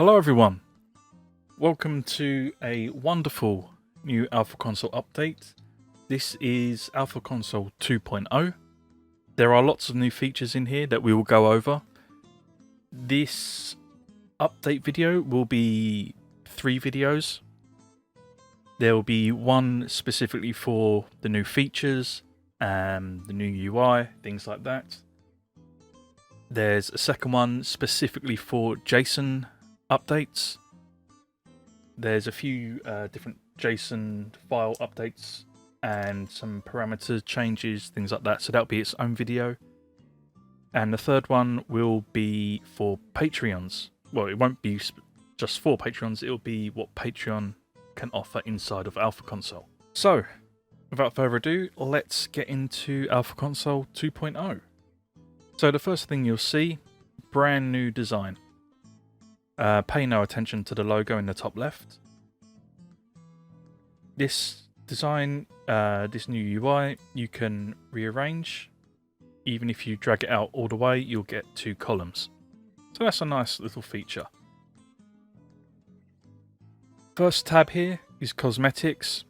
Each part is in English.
Hello everyone, welcome to a wonderful new Alpha Console update. This is Alpha Console 2.0. There are lots of new features in here that we will go over. This update video will be 3 videos. There will be one specifically for the new features and the new UI, things like that. There's a second one specifically for JSON updates. There's a few different JSON file updates and some parameter changes, things like that. So that'll be its own video. And the third one will be for Patreons. Well, it won't be just for Patreons. It'll be what Patreon can offer inside of Alpha Console. So, without further ado, let's get into Alpha Console 2.0. So the first thing you'll see, brand new design. Pay no attention to the logo in the top left. This design, this new UI, you can rearrange. Even if you drag it out all the way, you'll get 2 columns. So that's a nice little feature. First tab here is cosmetics.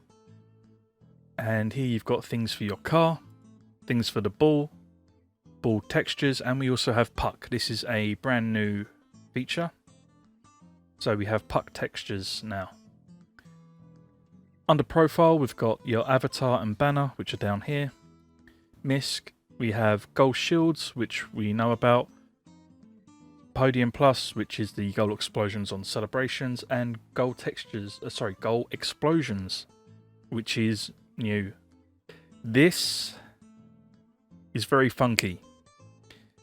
And here you've got things for your car, things for the ball textures, and we also have puck. This is a brand new feature. So we have puck textures now. Under profile, we've got your avatar and banner, which are down here. MISC, we have goal shields, which we know about. Podium Plus, which is the goal explosions on celebrations, and goal textures, goal explosions, which is new. This is very funky.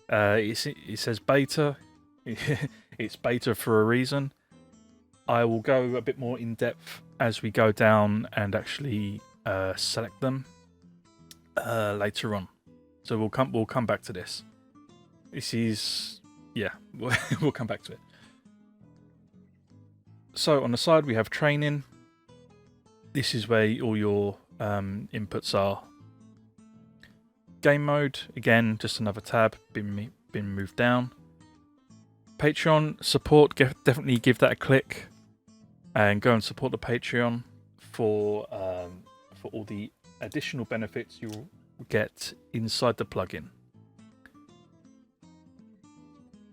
It says beta. It's beta for a reason. I will go a bit more in depth as we go down and actually select them later on. So we'll come back to this. This is, yeah, we'll come back to it. So on the side we have training. This is where all your inputs are. Game mode, again, just another tab, been moved down. Patreon support, definitely give that a click. And go and support the Patreon for all the additional benefits you will get inside the plugin.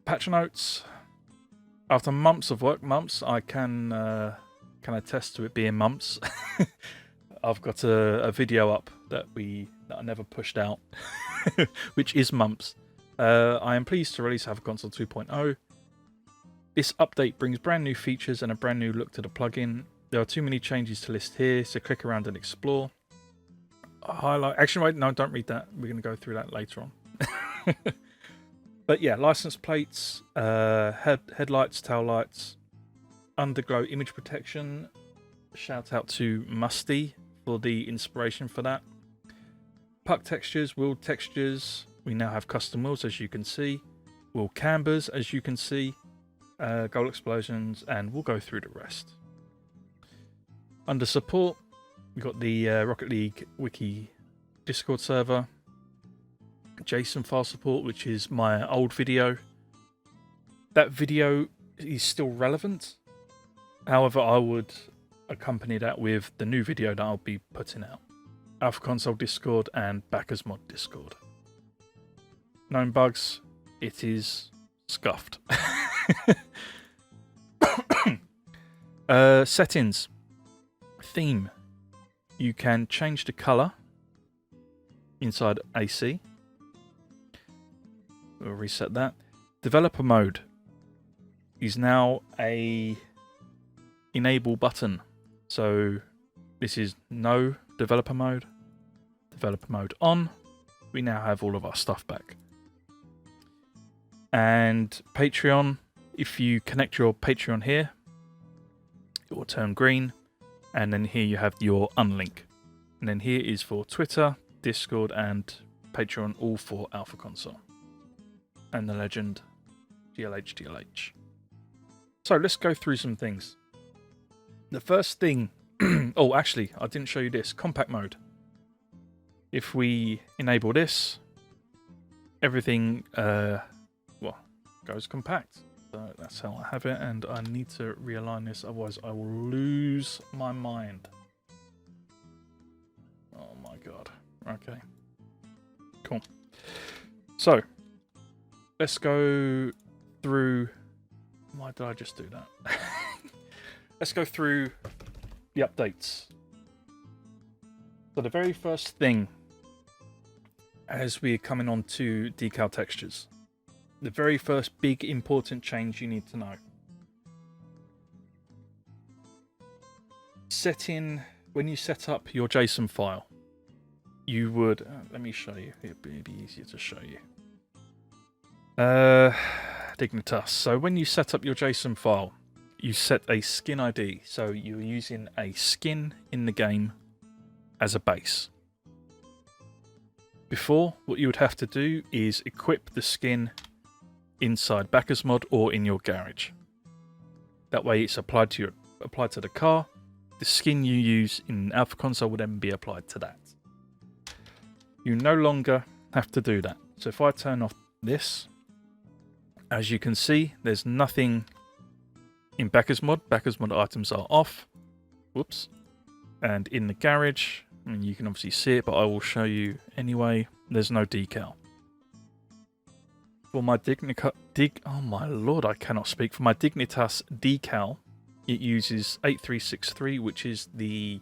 Patch notes. After months of work, I can attest to it being months. I've got a video up that I never pushed out, which is months. I am pleased to release Alpha Console 2.0. This update brings brand new features and a brand new look to the plugin. There are too many changes to list here, so click around and explore. Highlight. Actually, wait, no, don't read that. We're going to go through that later on. But yeah, license plates, headlights, tail lights, Underglow image protection. Shout out to Musty for the inspiration for that. Puck textures, wheel textures. We now have custom wheels, as you can see. Wheel cambers, as you can see. Goal explosions, and we'll go through the rest. Under support, we've got the Rocket League Wiki Discord server, JSON file support, which is my old video. That video is still relevant. However, I would accompany that with the new video that I'll be putting out. Alpha Console Discord and Backers Mod Discord. Known bugs, it is scuffed. Settings. Theme. You can change the color inside AC. We'll reset that. Developer mode is now a enable button. So this is no developer mode. Developer mode on. We now have all of our stuff back. And Patreon, if you connect your Patreon here, it will turn green. And then here you have your unlink. And then here is for Twitter, Discord, and Patreon, all for Alpha Console. And the legend, GLH. So let's go through some things. The first thing, oh, actually, I didn't show you this, compact mode. If we enable this, everything, goes compact. So that's how I have it, and I need to realign this, otherwise I will lose my mind. Oh my god. Okay. Cool. So, let's go through... Why did I just do that? Let's go through the updates. So the very first thing, as we're coming on to decal textures, the very first big important change you need to know. When you set up your JSON file, you would, let me show you, it'd be easier to show you. Dignitas. So when you set up your JSON file, you set a skin ID. So you're using a skin in the game as a base. Before, what you would have to do is equip the skin inside Backers Mod or in your garage. That way it's applied to the car. The skin you use in Alpha Console will then be applied to that. You no longer have to do that. So if I turn off this, as you can see, there's nothing in Backers Mod. Backers Mod items are off. Whoops. And in the garage, I mean, you can obviously see it, but I will show you anyway. There's no decal. For my oh my lord, I cannot speak. For my Dignitas decal, it uses 8363, which is the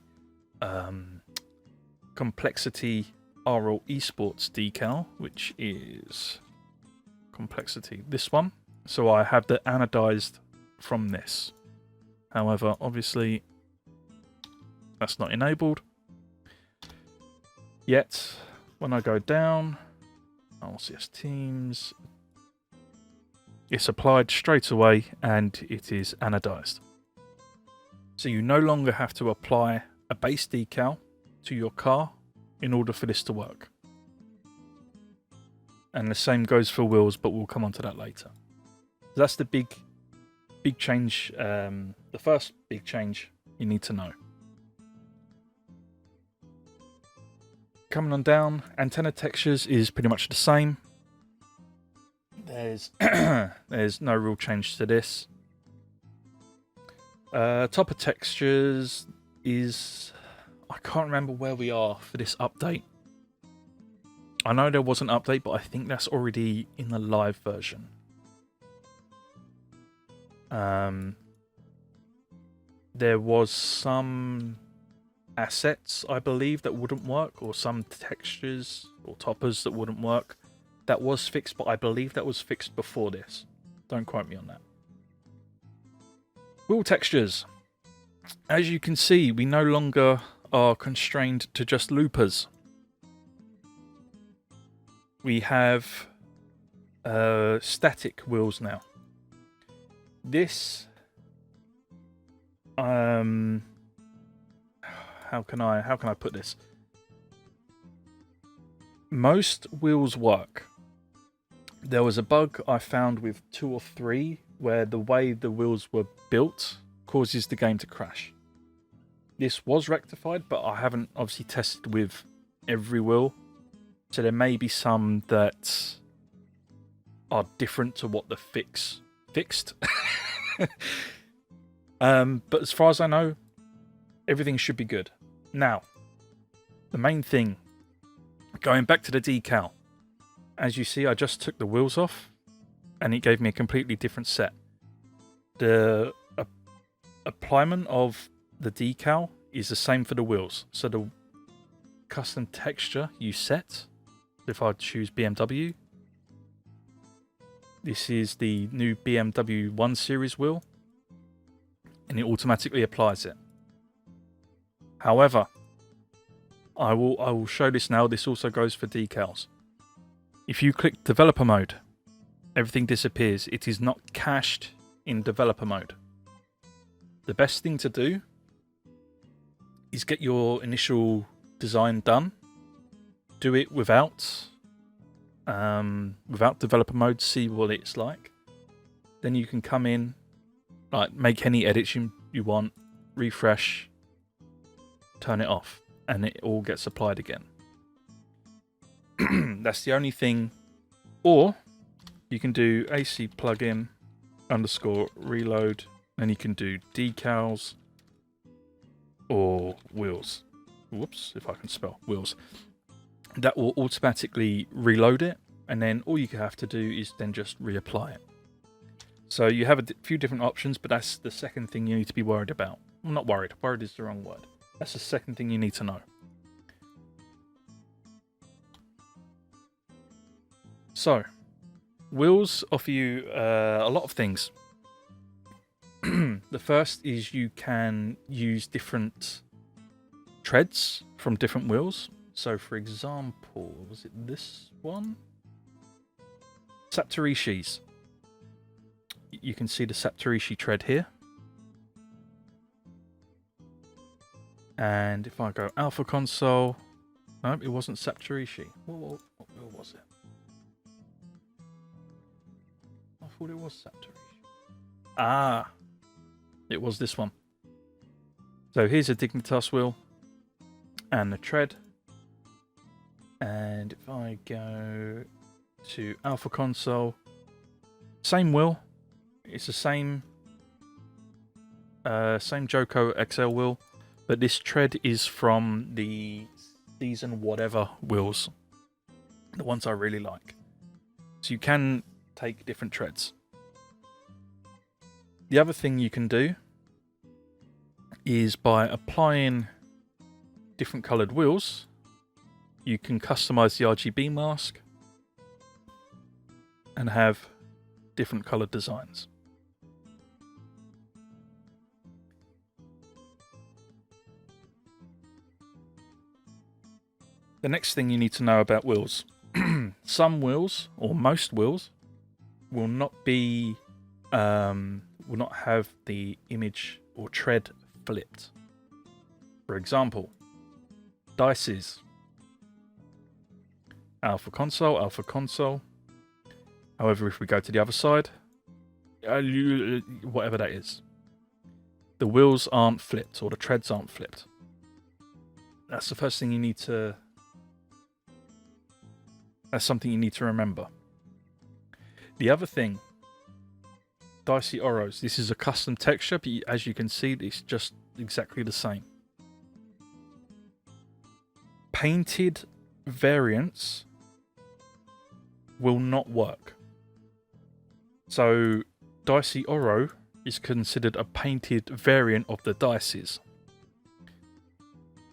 Complexity RL Esports decal, which is Complexity, this one. So I have the anodized from this. However, obviously, that's not enabled yet. When I go down, LCS Teams, it's applied straight away and it is anodized. So you no longer have to apply a base decal to your car in order for this to work. And the same goes for wheels, but we'll come on to that later. That's the big change, the first big change you need to know. Coming on down, antenna textures is pretty much the same. There's no real change to this. Topper textures is... I can't remember where we are for this update. I know there was an update, but I think that's already in the live version. There was some assets, I believe, that wouldn't work, or some textures or toppers that wouldn't work. That was fixed, but I believe that was fixed before this. Don't quote me on that. Wheel textures. As you can see, we no longer are constrained to just loopers. We have static wheels now. This, how can I put this? Most wheels work. There was a bug I found with 2 or 3 where the way the wheels were built causes the game to crash. This was rectified, but I haven't obviously tested with every wheel. So there may be some that are different to what the fixed. But as far as I know, everything should be good. Now, the main thing, going back to the decal. As you see, I just took the wheels off and it gave me a completely different set. The appliement of the decal is the same for the wheels. So the custom texture you set, if I choose BMW, this is the new BMW 1 Series wheel, and it automatically applies it. However, I will show this now. This also goes for decals. If you click developer mode, everything disappears. It is not cached in developer mode. The best thing to do is get your initial design done. Do it without developer mode, see what it's like. Then you can come in, like, make any edits you want, refresh, turn it off, and it all gets applied again. That's the only thing. Or you can do AC plugin underscore reload, and you can do decals or wheels. Whoops, if I can spell wheels. That will automatically reload it, and then all you have to do is then just reapply it. So you have a few different options, but that's the second thing you need to be worried about. Well, not worried. Worried is the wrong word. That's the second thing you need to know. So, wheels offer you a lot of things. The first is you can use different treads from different wheels. So, for example, was it this one? Saptorishis. You can see the Saptorishi tread here. And if I go Alpha Console, no, it wasn't Saptorishi. What wheel was it? I thought it was Saptorishi. Ah, it was this one. So here's a Dignitas wheel and the tread. And if I go to Alpha Console, same wheel. It's the same Joko XL wheel, but this tread is from the season whatever wheels, the ones I really like. So you can take different treads. The other thing you can do is by applying different coloured wheels, you can customize the RGB mask and have different coloured designs. The next thing you need to know about wheels. Some wheels, or most wheels, will not be will not have the image or tread flipped. For example, dices. Alpha console. However, if we go to the other side, whatever that is, the wheels aren't flipped or the treads aren't flipped. That's the first thing you need to. That's something you need to remember. The other thing, Dicey Oros. This is a custom texture, but as you can see, it's just exactly the same. Painted variants will not work. So, Dicey Oro is considered a painted variant of the dices.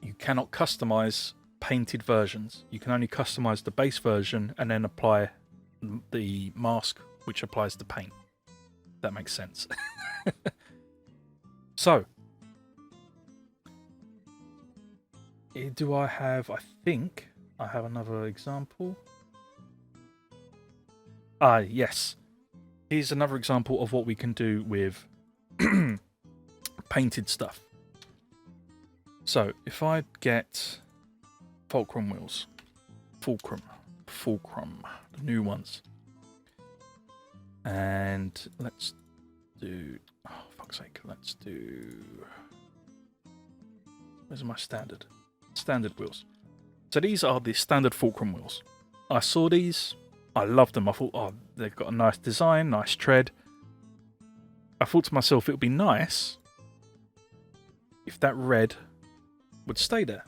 You cannot customize painted versions. You can only customize the base version and then apply the mask which applies the paint. That makes sense. So, do I have, I think I have another example. Yes. Here's another example of what we can do with painted stuff. So, if I get Fulcrum wheels, Fulcrum, the new ones. And let's do, oh fuck's sake, let's do, where's my standard wheels? So these are the standard Fulcrum wheels. I saw these, I loved them. I thought, oh, they've got a nice design, nice tread. I thought to myself, it would be nice if that red would stay there.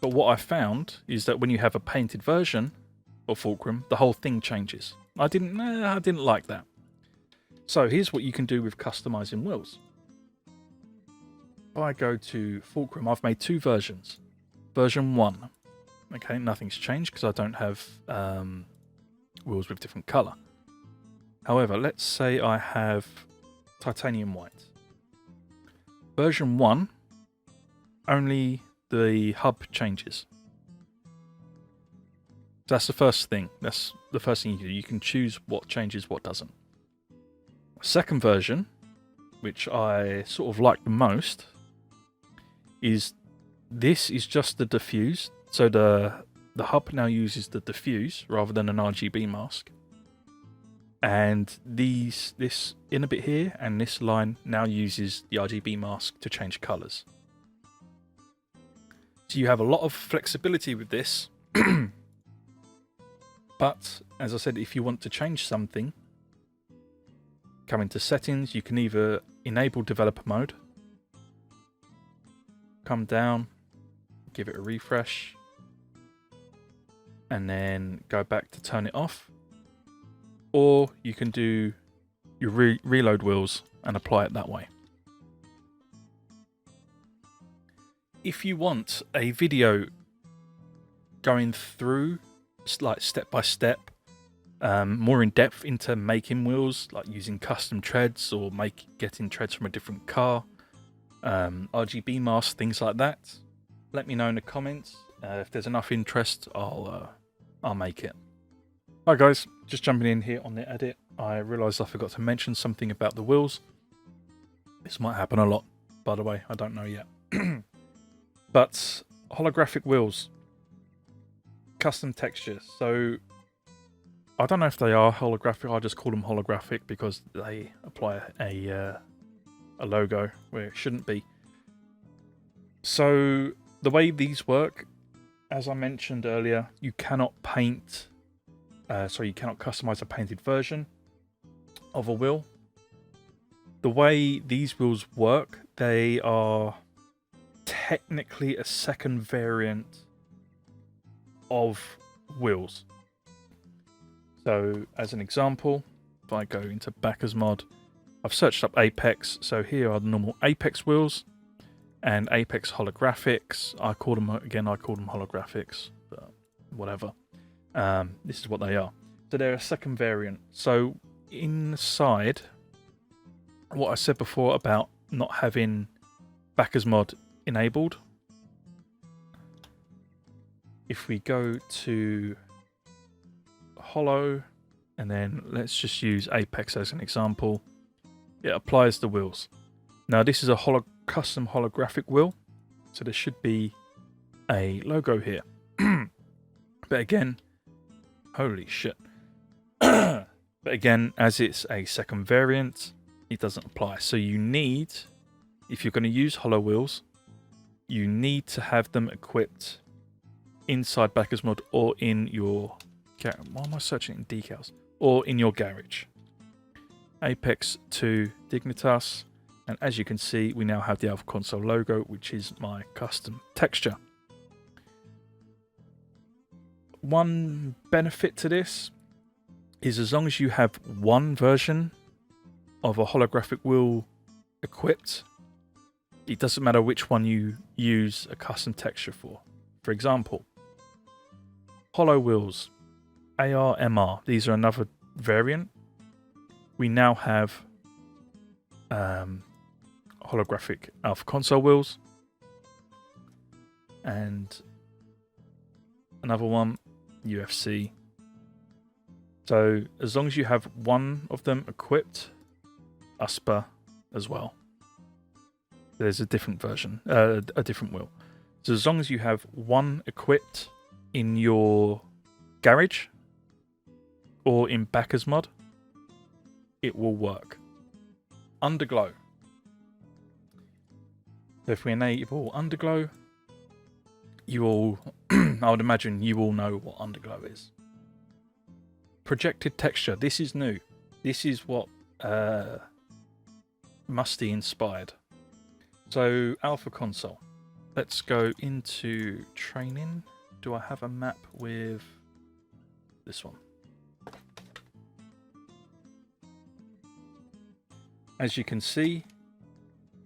But what I found is that when you have a painted version of Fulcrum, the whole thing changes. I didn't like that. So here's what you can do with customizing wheels. If I go to Fulcrum, I've made two versions. Version 1. Okay, nothing's changed because I don't have wheels with different colour. However, let's say I have titanium white. Version 1, only the hub changes. That's the first thing. That's the first thing you can do. You can choose what changes, what doesn't. Second version, which I sort of like the most, is this is just the diffuse. So the hub now uses the diffuse rather than an RGB mask. And this inner bit here and this line now uses the RGB mask to change colours. So you have a lot of flexibility with this. But, as I said, if you want to change something, come into settings, you can either enable developer mode, come down, give it a refresh, and then go back to turn it off, or you can do your reload wheels and apply it that way. If you want a video going through like step by step, more in depth into making wheels, like using custom treads or getting treads from a different car, RGB masks, things like that, let me know in the comments. If there's enough interest, I'll make it. Hi guys, just jumping in here on the edit. I realised I forgot to mention something about the wheels. This might happen a lot, by the way, I don't know yet. But holographic wheels, custom textures. So I don't know if they are holographic. I just call them holographic because they apply a logo where it shouldn't be. So the way these work, as I mentioned earlier, you cannot paint. You cannot customize a painted version of a wheel. The way these wheels work, they are technically a second variant of wheels. So as an example, if I go into Backers Mod, I've searched up Apex. So here are the normal Apex wheels and Apex holographics. I call them holographics, but whatever. This is what they are. So they're a second variant. So inside, what I said before about not having Backers Mod enabled, if we go to Holo, and then let's just use Apex as an example, it applies the wheels. Now this is a custom holographic wheel, so there should be a logo here. But again, holy shit. But again, as it's a second variant, it doesn't apply. So you need, if you're going to use Holo wheels, you need to have them equipped inside Backers Mod or in your... Why am I searching in decals? Or in your garage. Apex to Dignitas. And as you can see, we now have the Alpha Console logo, which is my custom texture. One benefit to this is as long as you have one version of a holographic wheel equipped, it doesn't matter which one you use a custom texture for. For example, Holo wheels, AR, MR, these are another variant. We now have holographic Alpha Console wheels, and another one, UFC. So as long as you have one of them equipped, USPA as well. There's a different version, a different wheel. So as long as you have one equipped in your garage or in Backers Mod, it will work. Underglow. So if we enable Underglow, you all, I would imagine you all know what Underglow is. Projected texture. This is new. This is what Musty inspired. So Alpha Console. Let's go into training. Do I have a map with this one? As you can see,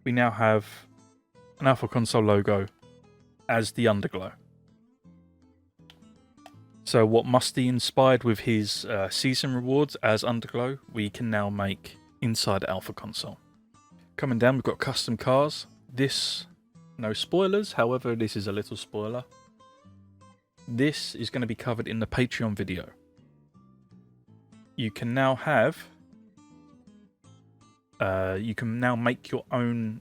we now have an Alpha Console logo as the Underglow. So what Musty inspired with his season rewards as Underglow, we can now make inside Alpha Console. Coming down, we've got custom cars. This, no spoilers, however, this is a little spoiler. This is going to be covered in the Patreon video. You can now have, you can now make your own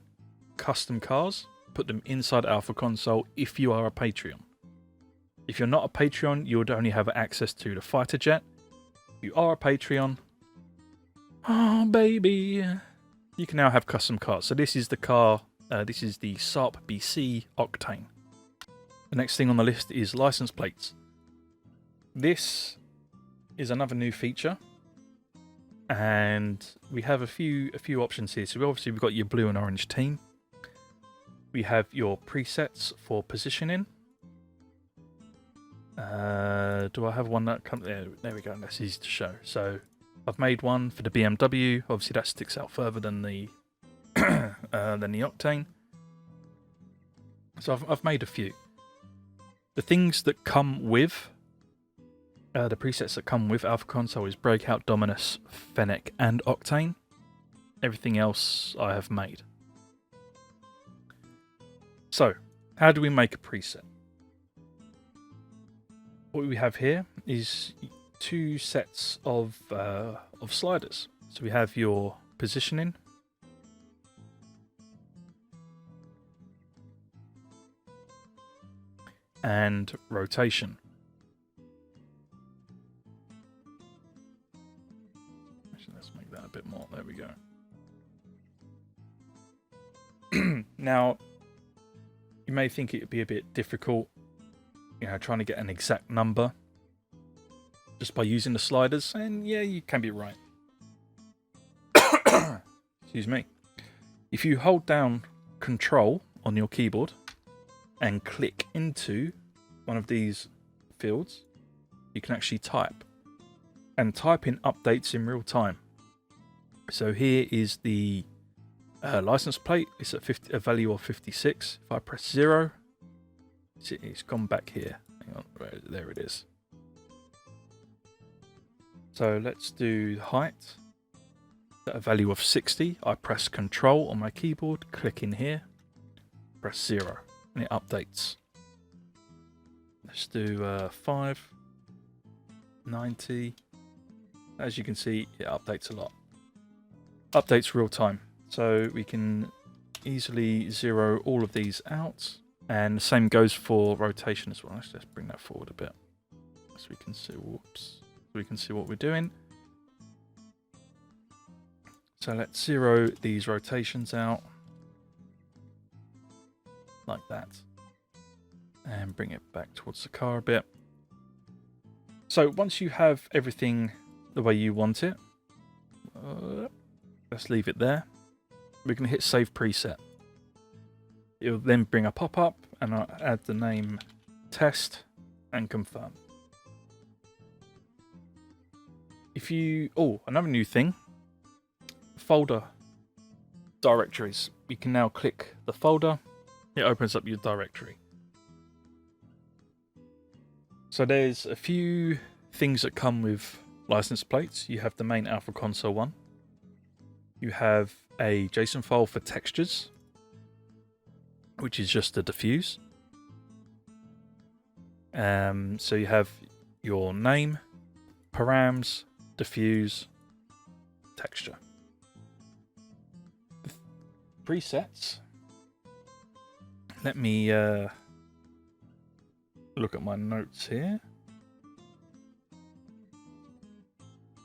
custom cars, put them inside Alpha Console if you are a Patreon. If you're not a Patreon, you would only have access to the fighter jet. If you are a Patreon, oh baby, you can now have custom cars. So this is the car, this is the SARP BC Octane. The next thing on the list is license plates. This is another new feature. and we have a few options here. So obviously we've got your blue and orange team. We have your presets for positioning. Do I have one that comes there? There we go. That's easy to show. So I've made one for the BMW. Obviously that sticks out further than the Octane. So I've made a few. The things that come with the presets that come with Alpha Console is Breakout, Dominus, Fennec, and Octane. Everything else I have made. So, how do we make a preset? What we have here is two sets of sliders. So we have your positioning, and rotation. Actually, let's make that a bit more. There we go. Now, you may think it would be a bit difficult, trying to get an exact number just by using the sliders, and yeah, you can be right. Excuse me. If you hold down Control on your keyboard and click into one of these fields, you can actually type. And typing updates in real time. So here is the license plate. It's at a value of 56. If I press 0, it's gone back here. Hang on, there it is. So let's do height. At a value of 60, I press Control on my keyboard, click in here, press 0, and it updates. Let's do 5, 90. As you can see, it updates a lot. Updates real time. So we can easily zero all of these out. And the same goes for rotation as well. Let's just bring that forward a bit so we can see. Whoops. So we can see what we're doing. So let's zero these rotations out like that, and bring it back towards the car a bit. So once you have everything the way you want it, let's leave it there. We're going to hit Save Preset. It'll then bring a pop-up, and I'll add the name Test and Confirm. If you... Oh, another new thing. Folder directories. You can now click the folder. It opens up your directory. So there's a few things that come with license plates. You have the main Alpha Console one. You have a JSON file for textures, which is just a diffuse. So you have your name, params, diffuse, texture. Presets. Let me look at my notes here.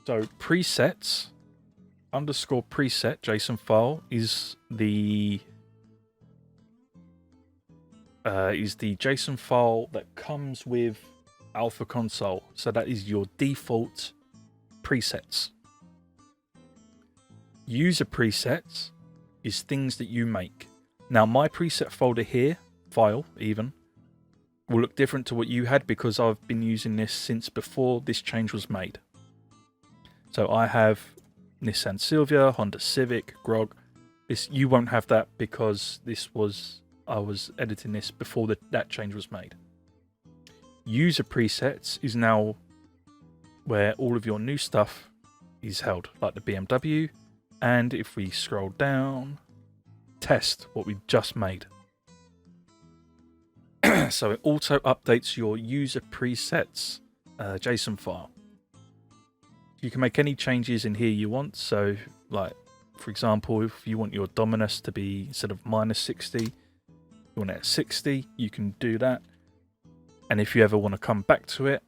So presets _ preset JSON file is the JSON file that comes with Alpha Console. So that is your default presets. User presets is things that you make. Now my preset folder here, file even, will look different to what you had because I've been using this since before this change was made. So I have Nissan Silvia, Honda Civic, Grog. You won't have that because I was editing this before that change was made. User presets is now where all of your new stuff is held, like the BMW. And if we scroll down, test what we just made. So it auto updates your user presets JSON file. You can make any changes in here you want. So like, for example, if you want your Dominus to be, instead of -60, you want it at 60, you can do that. And if you ever want to come back to it,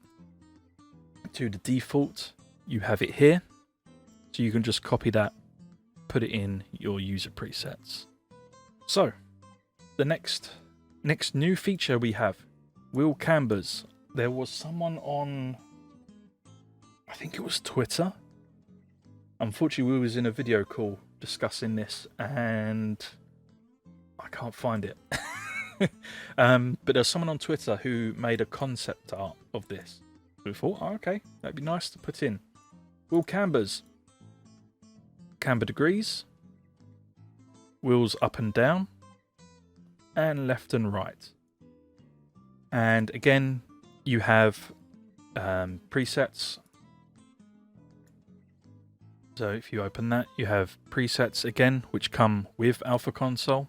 to the default, you have it here. So you can just copy that, put it in your user presets. So the next new feature we have, wheel cambers. There was someone on, I think it was Twitter, Unfortunately, we was in a video call discussing this, and I can't find it. But there's someone on Twitter who made a concept art of this. We thought, oh, okay, that'd be nice to put in. Wheel cambers, camber degrees, wheels up and down, and left and right. And again, you have presets. So if you open that, you have presets again, which come with Alpha Console.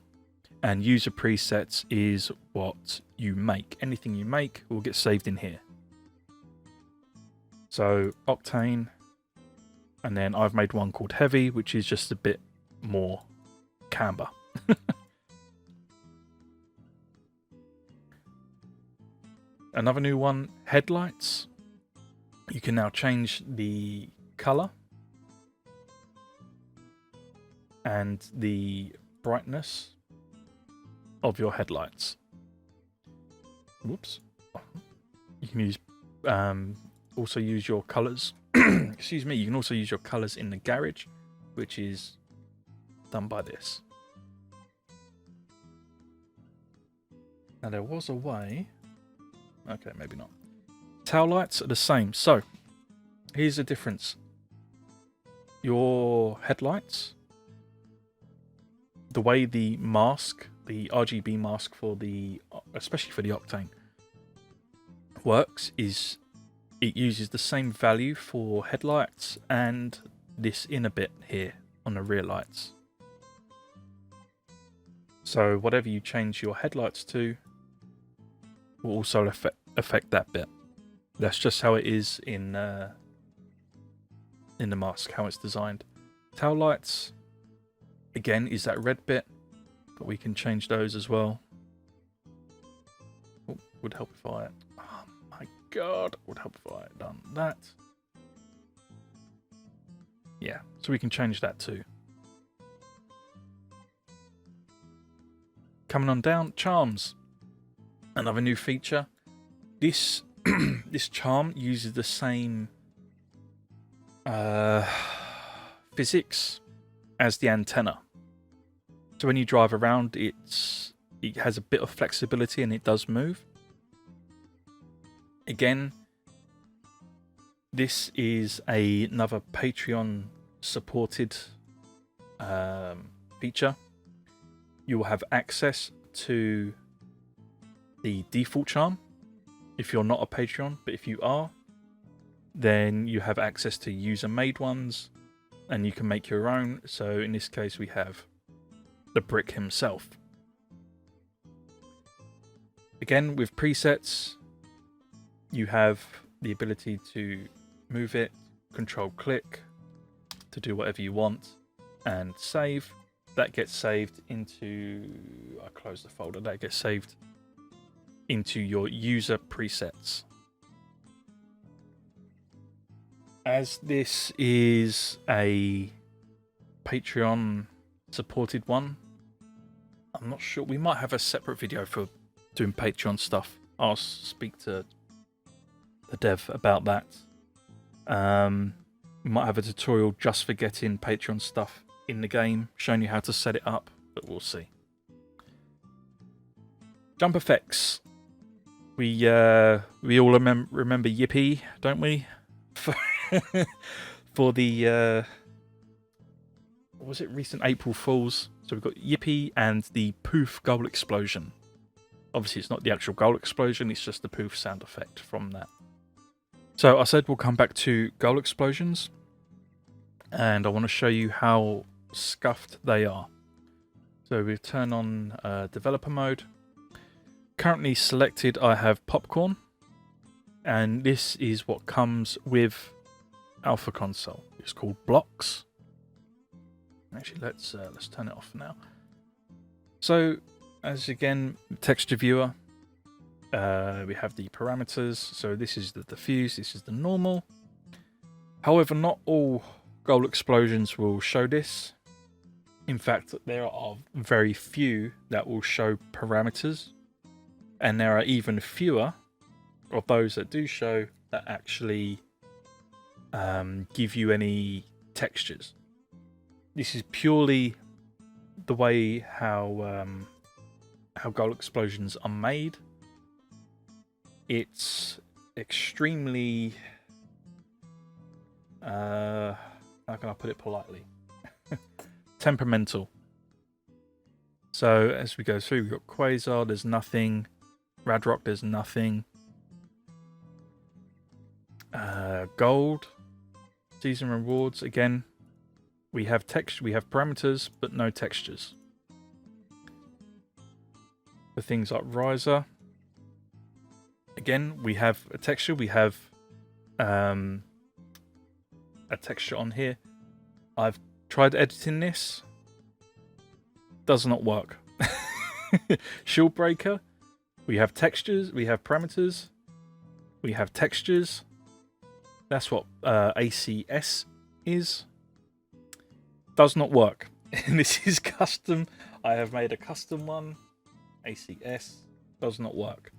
And user presets is what you make. Anything you make will get saved in here. So Octane, and then I've made one called Heavy, which is just a bit more camber. Another new one, headlights. You can now change the color and the brightness of your headlights. Whoops. You can use also use your colors. Excuse me. You can also use your colors in the garage, which is done by this. Now there was a way. Okay, maybe not. Tail lights are the same. So here's the difference. Your headlights, the way the mask, the RGB mask for the, especially for the Octane, works is it uses the same value for headlights and this inner bit here on the rear lights. So whatever you change your headlights to will also affect that bit. That's just how it is in the mask, how it's designed. Tail lights, again, is that red bit, but we can change those as well. Oh, would help if I... Oh my god, would help if I had done that. Yeah, so we can change that too. Coming on down, charms. Another new feature. This this charm uses the same physics as the antenna. So when you drive around, it has a bit of flexibility and it does move. Again, this is another Patreon supported feature. You will have access to the default charm if you're not a Patreon, but if you are, then you have access to user-made ones and you can make your own. So in this case, we have the Brick himself. Again, with presets, you have the ability to move it, control-click, to do whatever you want, and save. That gets saved into... I close the folder. That gets saved into your user presets. As this is a Patreon supported one, I'm not sure. We might have a separate video for doing Patreon stuff. I'll speak to the dev about that. We might have a tutorial just for getting Patreon stuff in the game, showing you how to set it up, but we'll see. Jump effects. We all remember Yippee, don't we? For the what was it, recent April Fools? So we've got Yippee and the poof goal explosion. Obviously, it's not the actual goal explosion; it's just the poof sound effect from that. So I said we'll come back to goal explosions, and I want to show you how scuffed they are. So we turn on developer mode. Currently selected, I have popcorn, and this is what comes with Alpha Console. It's called blocks. Actually, let's turn it off now. So, as again, texture viewer, we have the parameters. So this is the diffuse, this is the normal. However, not all goal explosions will show this. In fact, there are very few that will show parameters. And there are even fewer of those that do show that actually give you any textures. This is purely the way how gold explosions are made. It's extremely how can I put it politely? Temperamental. So as we go through, we've got Quasar, there's nothing. Radrock, there's nothing. Gold. Season rewards, again. We have texture, we have parameters, but no textures. For things like Riser. Again, we have a texture, we have a texture on here. I've tried editing this. Does not work. Shield Breaker. We have textures, we have parameters, we have textures. That's what ACS is. Does not work. This is custom. I have made a custom one. ACS does not work.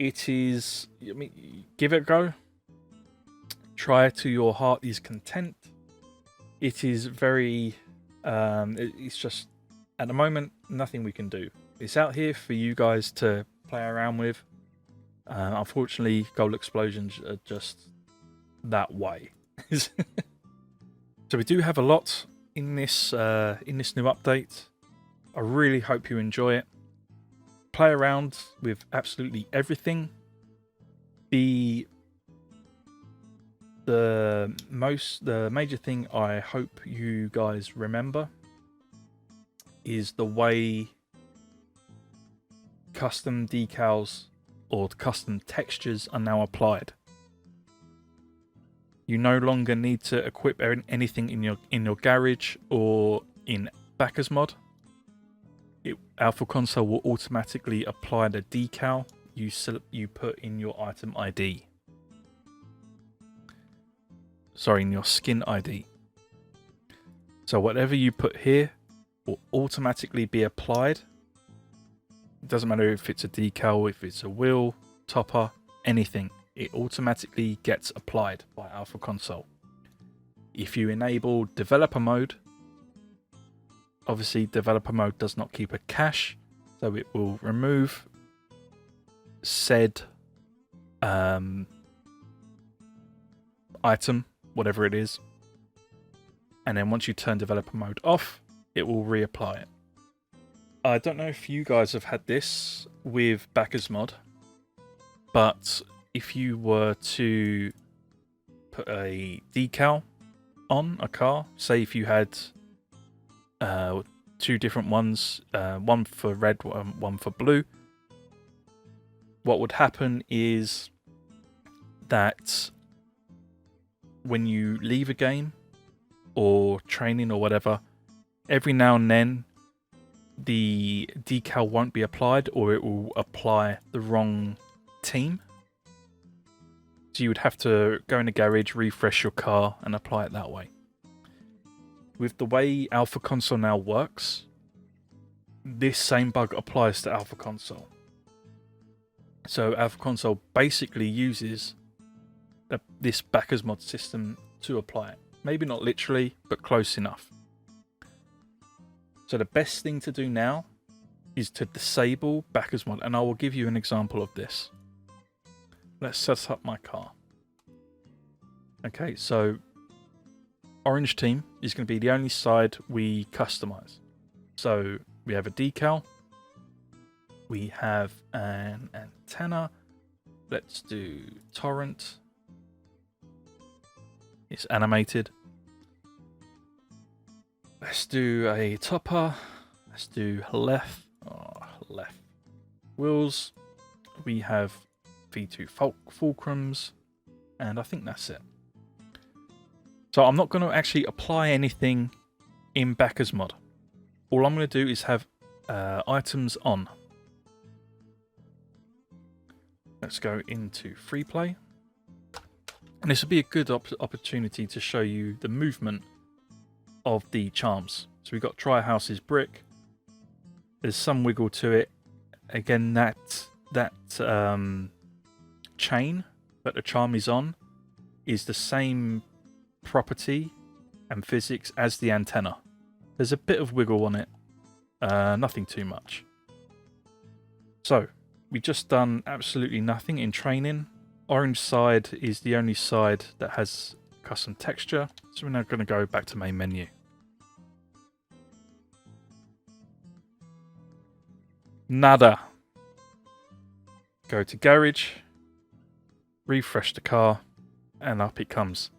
It is, I mean, give it a go. Try to your heart's content. It is very, it's just, at the moment, nothing we can do. It's out here for you guys to play around with. Unfortunately, gold explosions are just that way. So we do have a lot in this new update. I really hope you enjoy it. Play around with absolutely everything. The major thing I hope you guys remember is the way custom decals or custom textures are now applied. You no longer need to equip anything in your garage or in Backers mod. Alpha Console will automatically apply the decal you put in your item ID. Sorry, in your skin ID. So whatever you put here will automatically be applied. It doesn't matter if it's a decal, if it's a wheel, topper, anything. It automatically gets applied by Alpha Console. If you enable developer mode, obviously developer mode does not keep a cache, so it will remove said item, whatever it is, and then once you turn developer mode off, it will reapply it. I don't know if you guys have had this with Backers mod, but if you were to put a decal on a car, say if you had two different ones, one for red, one for blue, what would happen is that when you leave a game or training or whatever, every now and then the decal won't be applied, or it will apply the wrong team. So you would have to go in the garage, refresh your car, and apply it that way. With the way Alpha Console now works, this same bug applies to Alpha Console. So Alpha Console basically uses this Backers mod system to apply it. Maybe not literally, but close enough. So the best thing to do now is to disable Backers mod, and I will give you an example of this. Let's set up my car. Okay, so orange team is going to be the only side we customize. So we have a decal, we have an antenna. Let's do torrent. It's animated. Let's do a topper. Let's do left wheels. We have V2 fulcrums, and I think that's it. So I'm not going to actually apply anything in Backers mod. All I'm going to do is have items on. Let's go into free play. And this will be a good opportunity to show you the movement of the charms. So we've got Tryhouse's brick. There's some wiggle to it. Again, that chain that the charm is on is the same property and physics as the antenna. There's a bit of wiggle on it, nothing too much. So we've just done absolutely nothing in training. Orange side is the only side that has custom texture, so we're now going to go back to main menu. Nada. Go to garage, refresh the car, and up it comes.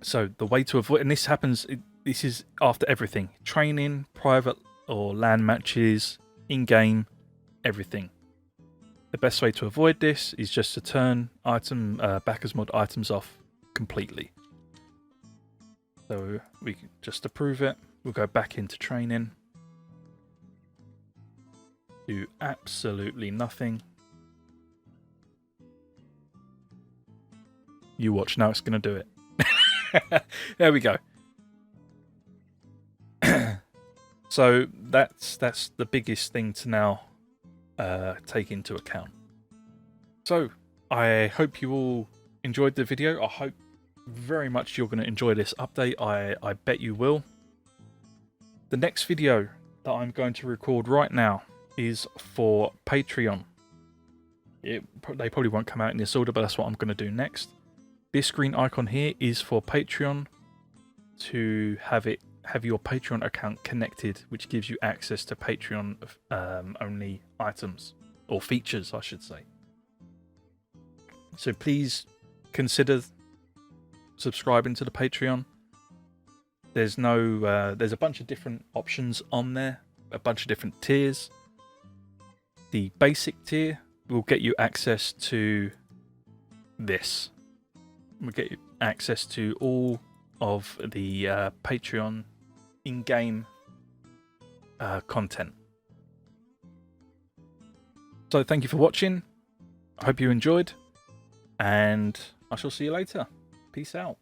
So the way to avoid, and this happens, this is after everything. Training, private or LAN matches, in-game, everything. The best way to avoid this is just to turn backers mod items off completely. So we just to prove it, we'll go back into training. Do absolutely nothing. You watch, now it's going to do it. There we go. So that's the biggest thing to now take into account. So I hope you all enjoyed the video. I hope very much you're going to enjoy this update. I bet you will. The next video that I'm going to record right now is for Patreon. They probably won't come out in this order, but that's what I'm going to do next. This green icon here is for Patreon, to have your Patreon account connected, which gives you access to Patreon only items, or features I should say. So please consider subscribing to the Patreon. There's a bunch of different options on there, a bunch of different tiers. The basic tier will get you access to this. We'll get you access to all of the Patreon in-game content. So thank you for watching. I hope you enjoyed, and I shall see you later. Peace out.